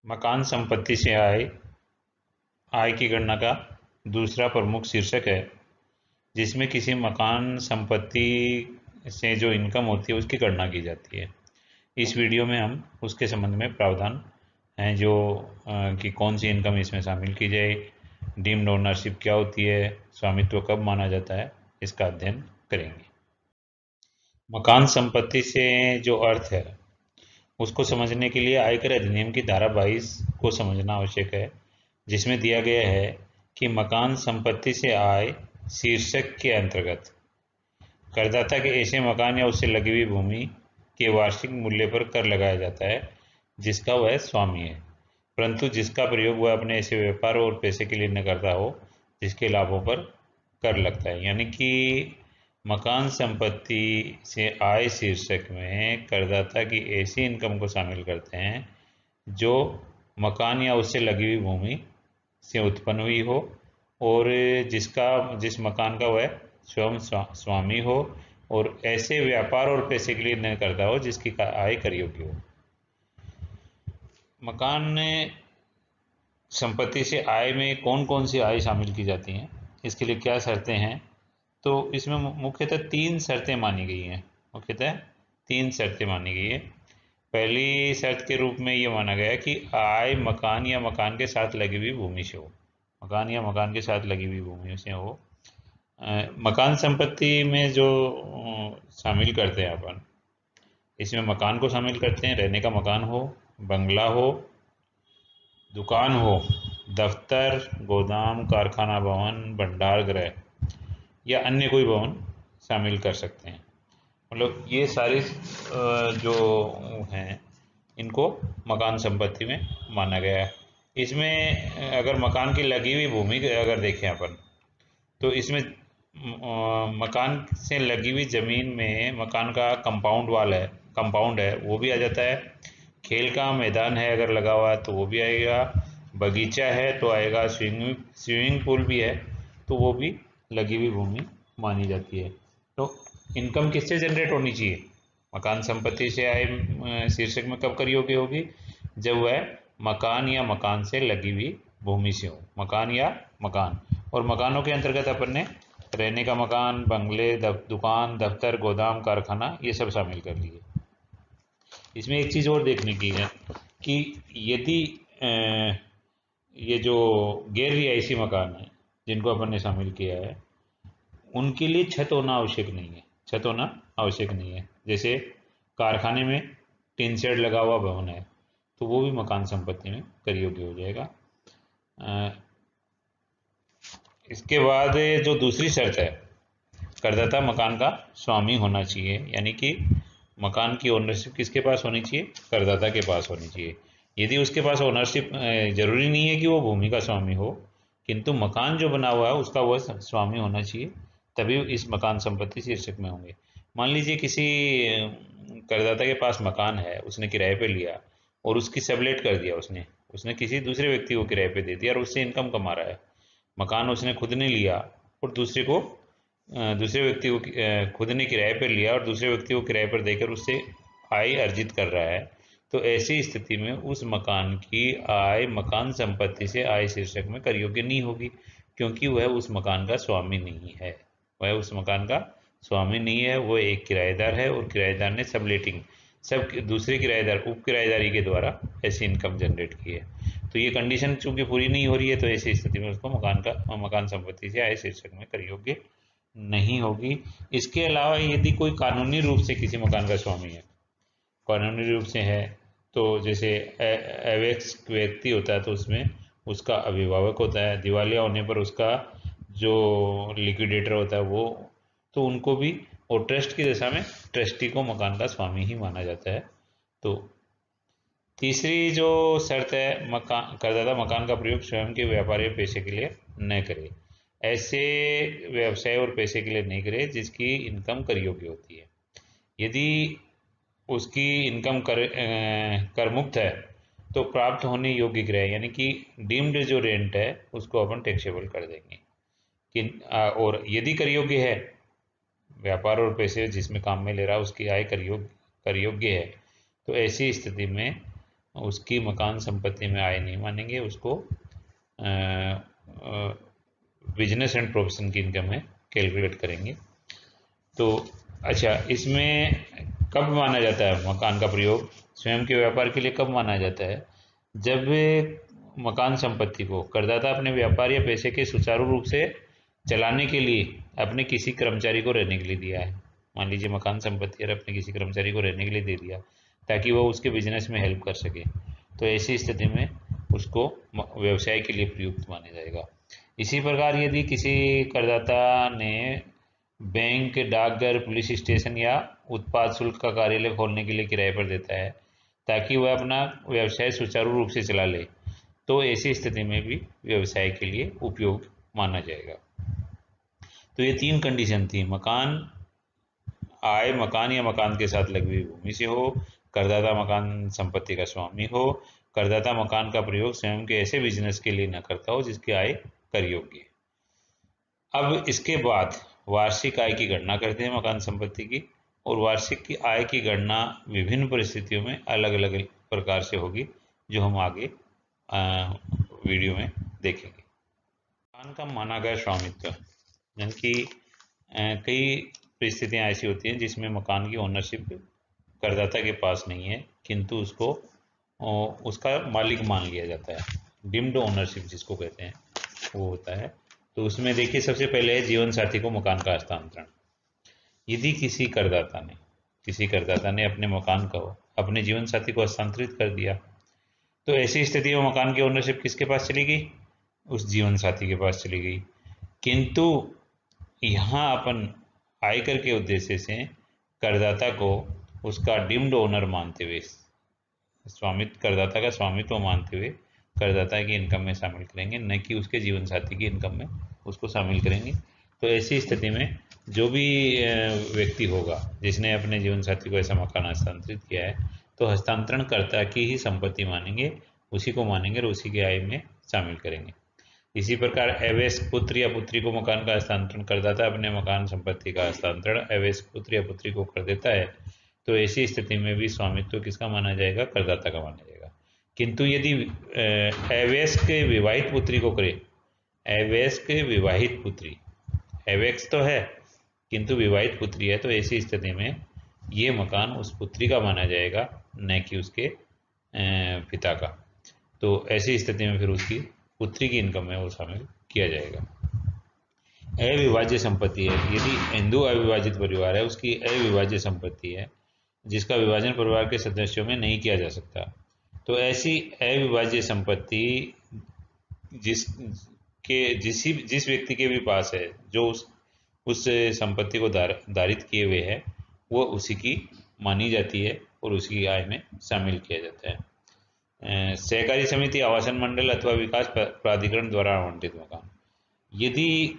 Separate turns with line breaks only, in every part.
मकान संपत्ति से आय की गणना का दूसरा प्रमुख शीर्षक है, जिसमें किसी मकान संपत्ति से जो इनकम होती है उसकी गणना की जाती है। इस वीडियो में हम उसके संबंध में प्रावधान हैं जो कि कौन सी इनकम इसमें शामिल की जाए, डीम्ड ओनरशिप क्या होती है, स्वामित्व कब माना जाता है, इसका अध्ययन करेंगे। मकान संपत्ति से जो अर्थ है उसको समझने के लिए आयकर अधिनियम की धारा 22 को समझना आवश्यक है, जिसमें दिया गया है कि मकान संपत्ति से आय शीर्षक के अंतर्गत करदाता के ऐसे मकान या उससे लगी हुई भूमि के वार्षिक मूल्य पर कर लगाया जाता है जिसका वह स्वामी है, परंतु जिसका प्रयोग वह अपने ऐसे व्यापार और पैसे के लिए न करता हो जिसके लाभों पर कर लगता है। यानी कि मकान संपत्ति से आय शीर्षक में करदाता की ऐसी इनकम को शामिल करते हैं जो मकान या उससे लगी हुई भूमि से उत्पन्न हुई हो और जिस मकान का वह स्वयं स्वामी हो और ऐसे व्यापार और पैसे के लिए न करता हो जिसकी आय कर योग्य हो। मकान संपत्ति से आय में कौन कौन सी आय शामिल की जाती हैं, इसके लिए क्या शर्तें हैं, तो इसमें मुख्यतः तीन शर्तें मानी गई हैं। पहली शर्त के रूप में ये माना गया कि आय मकान या मकान के साथ लगी हुई भूमि से हो। मकान संपत्ति में जो शामिल करते हैं अपन, इसमें मकान को शामिल करते हैं, रहने का मकान हो, बंगला हो, दुकान हो, दफ्तर, गोदाम, कारखाना भवन, भंडार गृह या अन्य कोई भवन शामिल कर सकते हैं। मतलब ये सारी जो हैं इनको मकान संपत्ति में माना गया है। इसमें अगर मकान की लगी हुई भूमि अगर देखें अपन, तो इसमें मकान से लगी हुई ज़मीन में मकान का कंपाउंड है वो भी आ जाता है। खेल का मैदान है अगर लगा हुआ है तो वो भी आएगा, बगीचा है तो आएगा, स्विमिंग पूल भी है तो वो भी लगी हुई भूमि मानी जाती है। तो इनकम किससे जनरेट होनी चाहिए? मकान संपत्ति से आय शीर्षक में कब कर योग्य होगी? जब वह मकान या मकान से लगी हुई भूमि से हो। मकान या मकान, और मकानों के अंतर्गत अपन ने रहने का मकान, बंगले, दुकान, दफ्तर, गोदाम, कारखाना ये सब शामिल कर लिए। इसमें एक चीज़ और देखने की है कि यदि ये जो गैर रिहायशी मकान है जिनको अपन ने शामिल किया है उनके लिए छत होना आवश्यक नहीं है। जैसे कारखाने में टीन शेड लगा हुआ भवन है तो वो भी मकान संपत्ति में कर योग्य हो जाएगा। इसके बाद जो दूसरी शर्त है, करदाता मकान का स्वामी होना चाहिए। यानी कि मकान की ओनरशिप किसके पास होनी चाहिए? करदाता के पास होनी चाहिए। यदि उसके पास ओनरशिप, जरूरी नहीं है कि वो भूमि का स्वामी हो, किंतु मकान जो बना हुआ है उसका वह स्वामी होना चाहिए, तभी इस मकान संपत्ति शीर्षक में होंगे। मान लीजिए किसी करदाता के पास मकान है, उसने किराए पे लिया और उसकी सबलेट कर दिया, उसने किसी दूसरे व्यक्ति को किराए पे दे दिया और उससे इनकम कमा रहा है। मकान उसने खुद ने लिया और दूसरे व्यक्ति को खुद ने किराए पर लिया और दूसरे व्यक्ति को किराए पर देकर उससे आय अर्जित कर रहा है, तो ऐसी स्थिति में उस मकान की आय मकान संपत्ति से आय शीर्षक में कर योग्य नहीं होगी, क्योंकि वह उस मकान का स्वामी नहीं है। वो एक किराएदार है और किराएदार ने सब दूसरे किराएदार उप किराएदारी के द्वारा ऐसी इनकम जनरेट की है। तो ये कंडीशन चूंकि पूरी नहीं हो रही है, तो ऐसी स्थिति में उसको मकान संपत्ति से आय शीर्षक में कर योग्य नहीं होगी। इसके अलावा यदि कोई कानूनी रूप से किसी मकान का स्वामी है, कानूनी रूप से है, तो जैसे अवैक्स व्यक्ति होता है तो उसमें उसका अभिभावक होता है, दिवालिया होने पर उसका जो लिक्विडेटर होता है वो, तो उनको भी, और ट्रस्ट की दशा में ट्रस्टी को मकान का स्वामी ही माना जाता है। तो तीसरी जो शर्त है, करदाता मकान का प्रयोग स्वयं के व्यापार या पैसे के लिए न करे। ऐसे व्यवसाय और पैसे के लिए नहीं करे जिसकी इनकम कर योग्य होती है। यदि उसकी इनकम कर मुक्त है तो प्राप्त होने योग्य क्रय यानी कि डीम्ड जो रेंट है उसको अपन टैक्सेबल कर देंगे। और यदि कर योग्य है, व्यापार और पैसे जिसमें काम में ले रहा है उसकी आय कर योग्य है, तो ऐसी स्थिति में उसकी मकान संपत्ति में आय नहीं मानेंगे, उसको बिजनेस एंड प्रोफेशन की इनकम में कैलकुलेट करेंगे। तो अच्छा, इसमें कब माना जाता है मकान का प्रयोग स्वयं के व्यापार के लिए? कब माना जाता है? जब मकान संपत्ति को करदाता अपने व्यापार या पैसे के सुचारू रूप से चलाने के लिए अपने किसी कर्मचारी को रहने के लिए दिया है। मान लीजिए मकान संपत्ति और अपने किसी कर्मचारी को रहने के लिए दे दिया ताकि वो उसके बिजनेस में हेल्प कर सके, तो ऐसी स्थिति में उसको व्यवसाय के लिए प्रयुक्त माना जाएगा। इसी प्रकार यदि किसी करदाता ने बैंक, डाकघर, पुलिस स्टेशन या उत्पाद शुल्क का कार्यालय खोलने के लिए किराए पर देता है ताकि वह अपना व्यवसाय सुचारू रूप से चला ले, तो ऐसी स्थिति में भी व्यवसाय के लिए उपयोग माना जाएगा। तो ये 3 कंडीशन थी: मकान, आय मकान या मकान के साथ लगी हुई भूमि से हो, करदाता मकान संपत्ति का स्वामी हो, करदाता मकान का प्रयोग स्वयं के ऐसे बिजनेस के लिए न करता हो जिसकी आय कर योग्य। अब इसके बाद वार्षिक आय की गणना करते हैं मकान संपत्ति की, और वार्षिक की आय की गणना विभिन्न परिस्थितियों में अलग अलग प्रकार से होगी, जो हम आगे वीडियो में देखेंगे। मकान का माना गया स्वामित्व, यानी कि कई परिस्थितियां ऐसी होती हैं जिसमें मकान की ओनरशिप करदाता के पास नहीं है, किंतु उसको उसका मालिक मान लिया जाता है। डिम्ड ओनरशिप जिसको कहते हैं वो होता है। तो उसमें देखिए, सबसे पहले है जीवन साथी को मकान का हस्तांतरण। यदि किसी करदाता ने अपने मकान को अपने जीवन साथी को हस्तांतरित कर दिया, तो ऐसी स्थिति में मकान की ओनरशिप किसके पास चली गई? उस जीवन साथी के पास चली गई। किंतु यहाँ अपन आयकर के उद्देश्य से करदाता को उसका डिम्ड ओनर मानते हुए, करदाता का स्वामित्व मानते हुए करदाता की इनकम में शामिल करेंगे, न कि उसके जीवन साथी की इनकम में उसको शामिल करेंगे। तो ऐसी स्थिति में जो भी व्यक्ति होगा जिसने अपने जीवन साथी को ऐसा मकान हस्तांतरित किया है, तो हस्तांतरणकर्ता की ही संपत्ति मानेंगे, उसी को मानेंगे और उसी की आय में शामिल करेंगे। इसी प्रकार अवयस्क पुत्र या पुत्री को मकान का हस्तांतरण करदाता अपने मकान संपत्ति का हस्तांतरण अवयस्क पुत्र या पुत्री को कर देता है, तो ऐसी स्थिति में भी स्वामित्व किसका माना जाएगा? करदाता का माना जाएगा। किंतु यदि अवयस्क विवाहित पुत्री को करे, अवयस्क विवाहित पुत्री, अवयस्क तो है किंतु विवाहित पुत्री है, तो ऐसी स्थिति में ये मकान उस पुत्री का माना जाएगा, न कि उसके पिता का। तो ऐसी स्थिति में फिर उसकी पुत्री की इनकम में वो शामिल किया जाएगा। अविभाज्य संपत्ति है, यदि हिंदू अविभाजित परिवार है, उसकी अविभाज्य संपत्ति है जिसका विभाजन परिवार के सदस्यों में नहीं किया जा सकता, तो ऐसी अविभाज्य संपत्ति जिस व्यक्ति के भी पास है, जो उस संपत्ति को धारित किए हुए है, वो उसी की मानी जाती है और उसकी आय में शामिल किया जाता है। सहकारी समिति, आवासन मंडल अथवा विकास प्राधिकरण द्वारा आवंटित मकान, यदि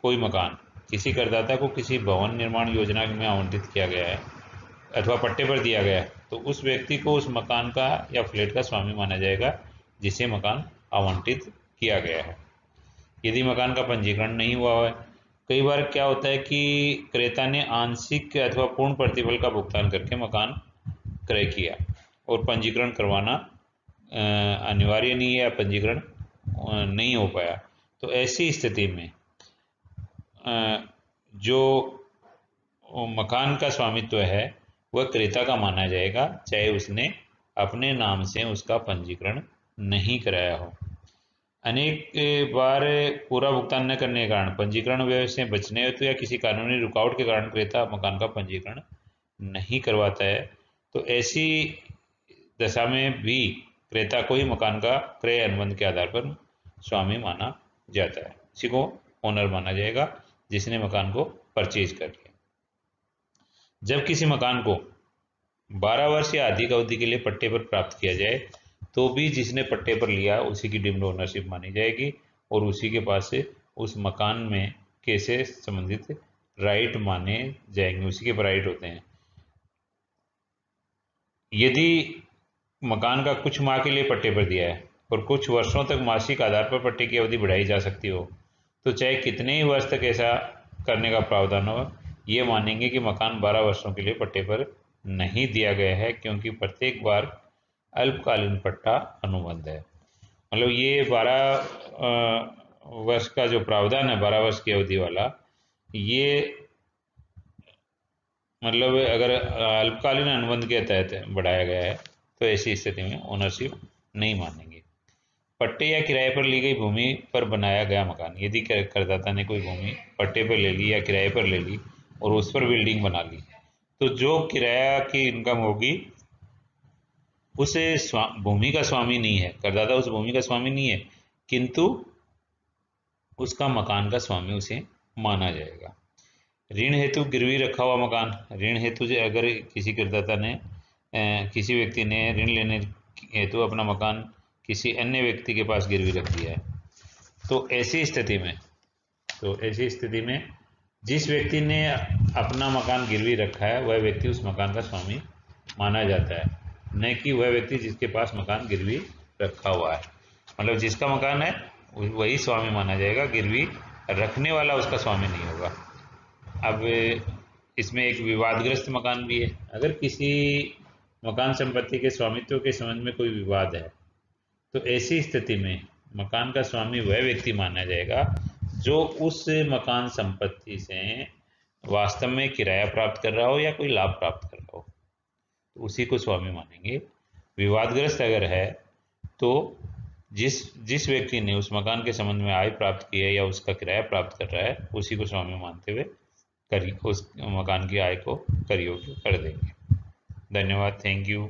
कोई मकान किसी करदाता को किसी भवन निर्माण योजना में आवंटित किया गया है अथवा पट्टे पर दिया गया है, तो उस व्यक्ति को उस मकान का या फ्लैट का स्वामी माना जाएगा जिसे मकान आवंटित किया गया है। यदि मकान का पंजीकरण नहीं हुआ है, कई बार क्या होता है कि क्रेता ने आंशिक अथवा पूर्ण प्रतिफल का भुगतान करके मकान क्रय किया और पंजीकरण करवाना अनिवार्य नहीं है या पंजीकरण नहीं हो पाया, तो ऐसी स्थिति में जो मकान का स्वामित्व है वह क्रेता का माना जाएगा, चाहे उसने अपने नाम से उसका पंजीकरण नहीं कराया हो। अनेक बार पूरा भुगतान न करने के कारण, पंजीकरण व्यय से बचने हेतु या किसी कानूनी रुकावट के कारण क्रेता मकान का पंजीकरण नहीं करवाता है, तो ऐसी दशा में भी क्रेता को ही मकान का क्रय अनुबंध के आधार पर स्वामी माना जाता है। इसी को ओनर माना जाएगा जिसने मकान को परचेज कर लिया। जब किसी मकान को 12 वर्ष या अधिक अवधि के लिए पट्टे पर प्राप्त किया जाए, तो भी जिसने पट्टे पर लिया उसी की डिम्ड ओनरशिप मानी जाएगी और उसी के पास से उस मकान में कैसे संबंधित राइट माने जाएंगे, उसी के राइट होते हैं। यदि मकान का कुछ माह के लिए पट्टे पर दिया है और कुछ वर्षों तक मासिक आधार पर पट्टे की अवधि बढ़ाई जा सकती हो, तो चाहे कितने ही वर्ष तक ऐसा करने का प्रावधान हो, ये मानेंगे कि मकान 12 वर्षों के लिए पट्टे पर नहीं दिया गया है, क्योंकि प्रत्येक बार अल्पकालीन पट्टा अनुबंध है। मतलब ये 12 वर्ष का जो प्रावधान है, 12 वर्ष की अवधि वाला, ये मतलब अगर अल्पकालीन अनुबंध के तहत बढ़ाया गया है तो ऐसी स्थिति में ओनरशिप नहीं मानेंगे। पट्टे या किराए पर ली गई भूमि पर बनाया गया मकान, यदि करदाता ने कोई भूमि पट्टे पर ले ली या किराए पर ले ली और उस पर बिल्डिंग बना ली, तो जो किराया की इनकम होगी उस भूमि का स्वामी नहीं है, करदाता उस भूमि का स्वामी नहीं है, किंतु उसका मकान का स्वामी उसे माना जाएगा। ऋण हेतु गिरवी रखा हुआ मकान, ऋण हेतु अगर किसी करदाता ने किसी व्यक्ति ने ऋण लेने हेतु अपना मकान किसी अन्य व्यक्ति के पास गिरवी रख दिया है, तो ऐसी स्थिति में जिस व्यक्ति ने अपना मकान गिरवी रखा है वह व्यक्ति उस मकान का स्वामी माना जाता है, न कि वह व्यक्ति जिसके पास मकान गिरवी रखा हुआ है। मतलब जिसका मकान है वही स्वामी माना जाएगा, गिरवी रखने वाला उसका स्वामी नहीं होगा। अब इसमें एक विवादग्रस्त मकान भी है। अगर किसी मकान संपत्ति के स्वामित्व के संबंध में कोई विवाद है तो ऐसी स्थिति में मकान का स्वामी वह व्यक्ति माना जाएगा जो उस मकान संपत्ति से वास्तव में किराया प्राप्त कर रहा हो या कोई लाभ प्राप्त कर रहा हो, तो उसी को स्वामी मानेंगे। विवादग्रस्त अगर है तो जिस व्यक्ति ने उस मकान के संबंध में आय प्राप्त की है या उसका किराया प्राप्त कर रहा है, उसी को स्वामी मानते हुए उस मकान की आय को कर योग्य कर देंगे। धन्यवाद। Thank you.